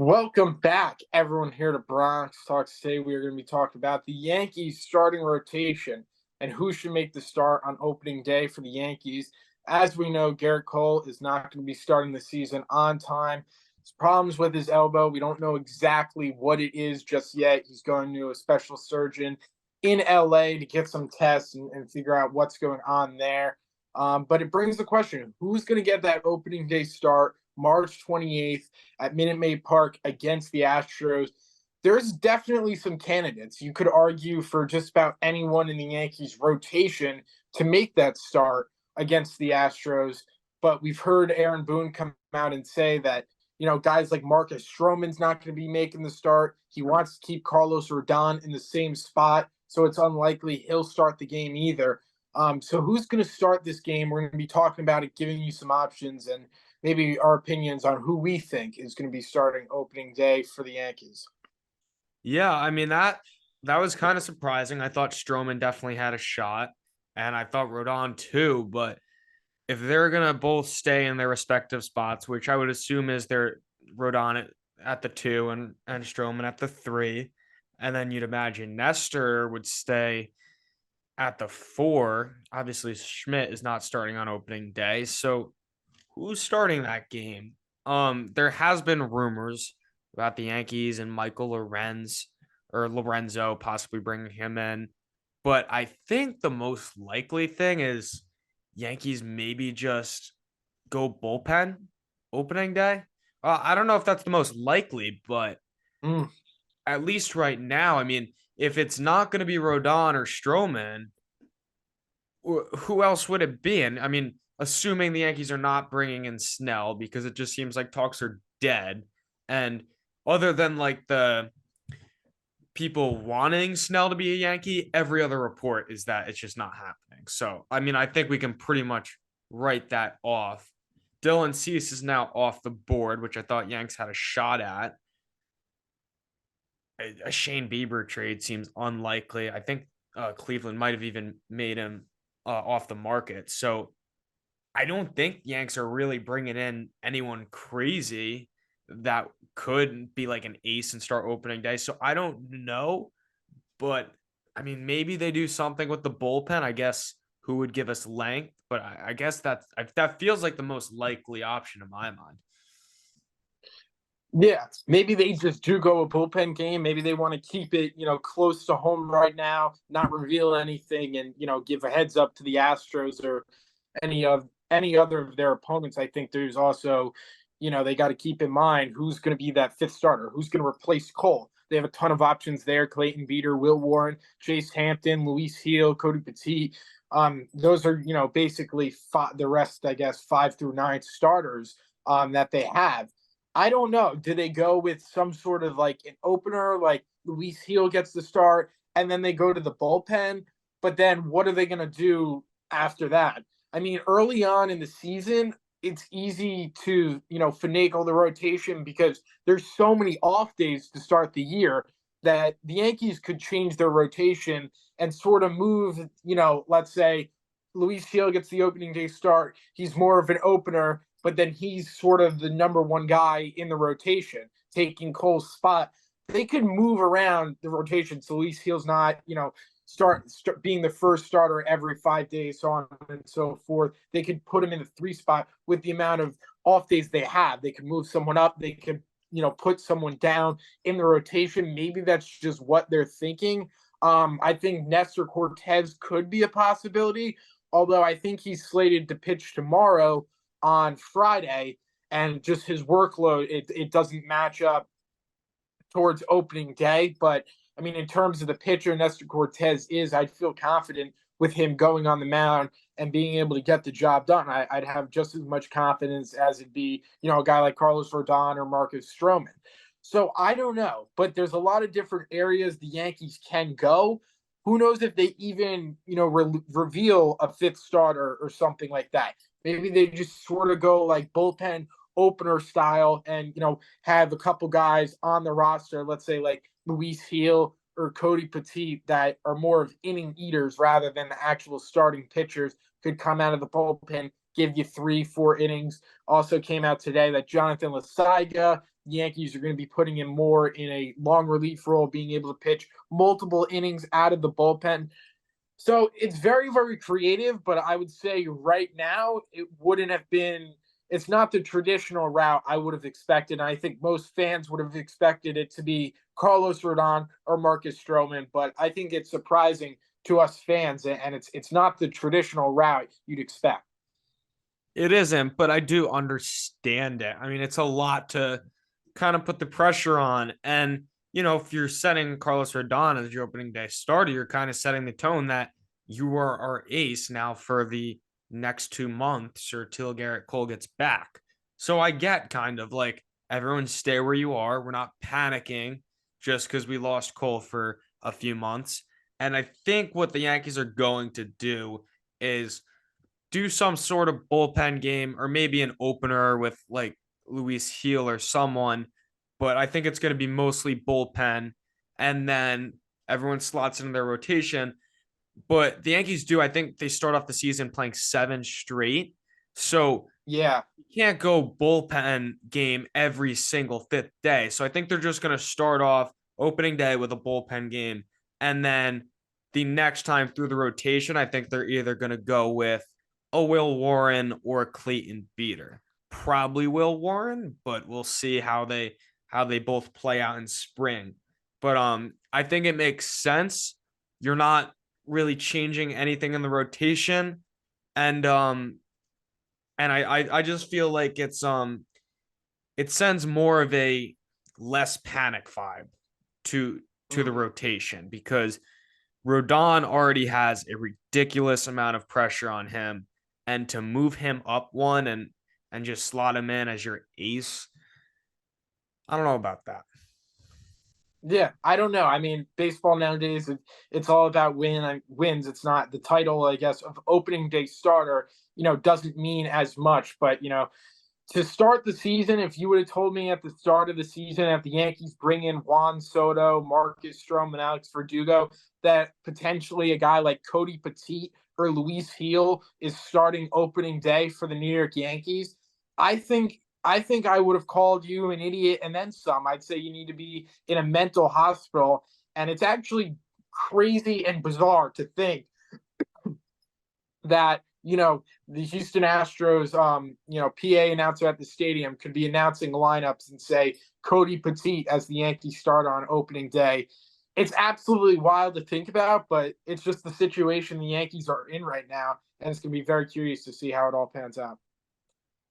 Welcome back, everyone, here to Bronx Talks. Today, we are going to be talking about the Yankees starting rotation and who should make the start on opening day for the Yankees. As we know, Garrett Cole is not going to be starting the season on time. There's problems with his elbow. We don't know exactly what it is just yet. He's going to a special surgeon in LA to get some tests and figure out what's going on there. But it brings the question, who's going to get that opening day start March 28th at Minute Maid Park against the Astros? There's definitely some candidates. You could argue for just about anyone in the Yankees rotation to make that start against the Astros. But we've heard Aaron Boone come out and say that, guys like Marcus Stroman's not going to be making the start. He wants to keep Carlos Rodon in the same spot, so it's unlikely he'll start the game either. So who's going to start this game? We're going to be talking about it, giving you some options and maybe our opinions on who we think is going to be starting opening day for the Yankees. Yeah, I mean that was kind of surprising. I thought Stroman definitely had a shot, and I thought Rodon too. But if they're gonna both stay in their respective spots, which I would assume is their Rodon at the 2 and Stroman at the 3, and then you'd imagine Nestor would stay at the 4. Obviously, Schmidt is not starting on opening day, so who's starting that game? There has been rumors about the Yankees and Michael Lorenzo possibly bringing him in. But I think the most likely thing is Yankees maybe just go bullpen opening day. I don't know if that's the most likely, but at least right now, I mean, if it's not going to be Rodon or Stroman, who else would it be? And I mean, assuming the Yankees are not bringing in Snell, because it just seems like talks are dead. And other than like the people wanting Snell to be a Yankee, every other report is that it's just not happening. So, I mean, I think we can pretty much write that off. Dylan Cease is now off the board, which I thought Yanks had a shot at. A Shane Bieber trade seems unlikely. I think Cleveland might have even made him off the market. So I don't think Yanks are really bringing in anyone crazy that could be like an ace and start opening day. So I don't know, but I mean, maybe they do something with the bullpen. I guess who would give us length, but I guess that feels like the most likely option in my mind. Yeah, maybe they just do go a bullpen game. Maybe they want to keep it, close to home right now, not reveal anything, and give a heads up to the Astros or any other of their opponents. I think there's also, they got to keep in mind who's going to be that fifth starter, who's going to replace Cole. They have a ton of options there: Clayton Beeter, Will Warren, Chase Hampton, Luis Heel, Cody Petit. Those are basically the rest, I guess, 5 through 9 starters that they have. I don't know. Do they go with some sort of like an opener, like Luis Heel gets the start, and then they go to the bullpen? But then what are they going to do after that? I mean, early on in the season, it's easy to, finagle the rotation because there's so many off days to start the year that the Yankees could change their rotation and sort of move, let's say Luis Heel gets the opening day start. He's more of an opener, but then he's sort of the number one guy in the rotation, taking Cole's spot. They could move around the rotation so Luis Heel's not, start being the first starter every 5 days, so on and so forth. They could put him in the 3 spot with the amount of off days they have. They could move someone up. They could, put someone down in the rotation. Maybe that's just what they're thinking. I think Nestor Cortez could be a possibility, although I think he's slated to pitch tomorrow on Friday, and just his workload, it doesn't match up towards opening day. But I mean, in terms of the pitcher Nestor Cortez is, I'd feel confident with him going on the mound and being able to get the job done. I'd have just as much confidence as it'd be, a guy like Carlos Rodon or Marcus Stroman. So I don't know, but there's a lot of different areas the Yankees can go. Who knows if they even, reveal a fifth starter or something like that. Maybe they just sort of go like bullpen opener style and, have a couple guys on the roster, let's say like Luis Heel or Cody Petit, that are more of inning eaters rather than the actual starting pitchers, could come out of the bullpen, give you 3-4 innings. Also came out today that Jonathan Lasaiga the Yankees are going to be putting him more in a long relief role, being able to pitch multiple innings out of the bullpen. So it's very, very creative, but I would say right now it wouldn't have been. It's not the traditional route I would have expected. And I think most fans would have expected it to be Carlos Rodon or Marcus Stroman, but I think it's surprising to us fans, and it's not the traditional route you'd expect. It isn't, but I do understand it. I mean, it's a lot to kind of put the pressure on. And, if you're setting Carlos Rodon as your opening day starter, you're kind of setting the tone that you are our ace now for the next 2 months or till Garrett Cole gets back. So I get kind of like everyone stay where you are. We're not panicking just because we lost Cole for a few months. And I think what the Yankees are going to do is do some sort of bullpen game or maybe an opener with like Luis Heel or someone, but I think it's going to be mostly bullpen, and then everyone slots into their rotation. But the Yankees do, I think they start off the season playing 7 straight. So Yeah. you can't go bullpen game every single 5th day. So I think they're just going to start off opening day with a bullpen game. And then the next time through the rotation, I think they're either going to go with a Will Warren or a Clayton Beater. Probably Will Warren, but we'll see how they both play out in spring. But I think it makes sense. You're not really changing anything in the rotation. And I just feel like it sends more of a less panic vibe to the rotation, because Rodon already has a ridiculous amount of pressure on him, and to move him up one and just slot him in as your ace, I don't know about that. Yeah, I don't know. I mean, baseball nowadays, it's all about wins. It's not the title, I guess, of opening day starter, doesn't mean as much. But, to start the season, if you would have told me at the start of the season, if the Yankees bring in Juan Soto, Marcus Stroman, and Alex Verdugo, that potentially a guy like Cody Petit or Luis Heel is starting opening day for the New York Yankees, I think I would have called you an idiot and then some. I'd say you need to be in a mental hospital. And it's actually crazy and bizarre to think that, the Houston Astros, PA announcer at the stadium could be announcing lineups and say Cody Petit as the Yankee starter on opening day. It's absolutely wild to think about, but it's just the situation the Yankees are in right now. And it's going to be very curious to see how it all pans out.